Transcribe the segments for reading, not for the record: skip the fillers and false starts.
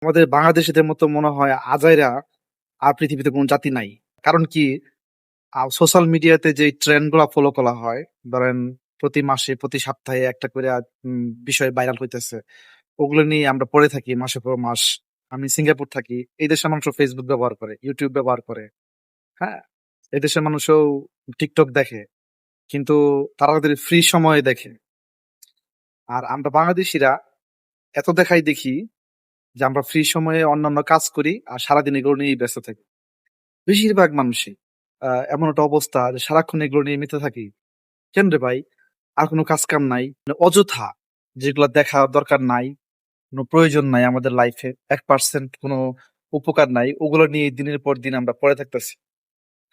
আমাদের বাংলাদেশীদের মতো মনে হয় আজাইরা আর পৃথিবীতে কোন জাতি নাই। কারণ কি সোশ্যাল মিডিয়াতে যে ট্রেন্ড গুলা ফলো করা হয়, ধরেন প্রতি মাসে প্রতি সপ্তাহে একটা করে বিষয় ভাইরাল হইতেছে, ওগুলো নিয়ে আমরা পড়ে থাকি মাসের পর মাস। আমি সিঙ্গাপুর থাকি, এই দেশের মানুষও ফেসবুক ব্যবহার করে, ইউটিউব ব্যবহার করে। হ্যাঁ, এই দেশের মানুষও টিকটক দেখে, কিন্তু তারা তাদের ফ্রি সময়ে দেখে। আর আমরা বাংলাদেশিরা এত দেখাই দেখি যে আমরা ফ্রি সময়ে অন্যান্য কাজ করি আর সারাদিন এগুলো নিয়েই ব্যস্ত থাকি। বেশিরভাগ মানুষই এমন একটা অবস্থা যে সারাক্ষণ এগুলো নিয়ে মেতে থাকি। কেন রে ভাই? আর কোনো কাজ কাম নাই? মানে অযথা যেগুলা দেখা দরকার নাই, কোনো প্রয়োজন নাই আমাদের লাইফে, 1% কোনো উপকার নাই, ওগুলো নিয়ে দিনের পর দিন আমরা পড়ে থাকতেছি।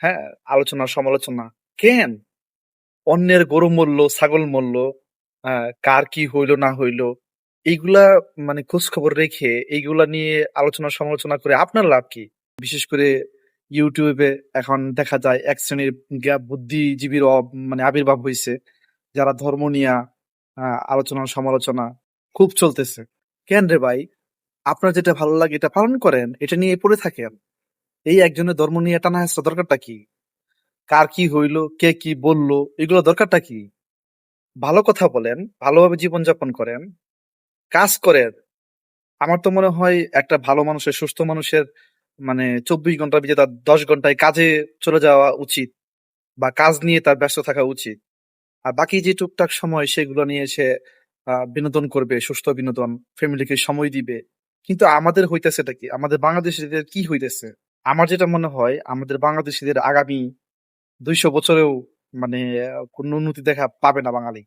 হ্যাঁ? আলোচনা সমালোচনা। কেন? অন্যের গরু মরলো, ছাগল মরলো, কার কি হইলো না হইলো, এইগুলা মানে খোঁজ খবর রেখে এইগুলা নিয়ে আলোচনা সমালোচনা করে আপনার লাভ কি? বিশেষ করে ইউটিউবে এখন দেখা যায় এক শ্রেণীর বুদ্ধিজীবীর মানে আবির্ভাব হয়েছে, যারা ধর্ম নিয়ে আলোচনা সমালোচনা খুব চলতেছে। কেন রে ভাই? আপনার যেটা ভালো লাগে এটা পালন করেন, এটা নিয়ে পড়ে থাকেন। এই একজনের ধর্ম নিয়ে টানা হেঁচড়া দরকারটা কি? কার কি হইলো, কে কি বললো, এগুলো দরকারটা কি? ভালো কথা বলেন, ভালোভাবে জীবনযাপন করেন, কাজ করেন। আমার তো মনে হয় একটা ভালো মানুষের, সুস্থ মানুষের মানে 24 ঘন্টার ভিতরে তার 10 ঘন্টায় কাজে চলে যাওয়া উচিত, বা কাজ নিয়ে তার ব্যস্ত থাকা উচিত। আর বাকি যে টুকটাক সময় সেগুলো নিয়ে সে বিনোদন করবে, সুস্থ বিনোদন, ফ্যামিলিকে সময় দিবে। কিন্তু আমাদের হইতেছেটা কি? আমাদের বাংলাদেশিদের কি হইতেছে? আমার যেটা মনে হয় আমাদের বাংলাদেশিদের আগামী 200 বছরেও মানে কোনো উন্নতি দেখা পাবে না বাঙালি।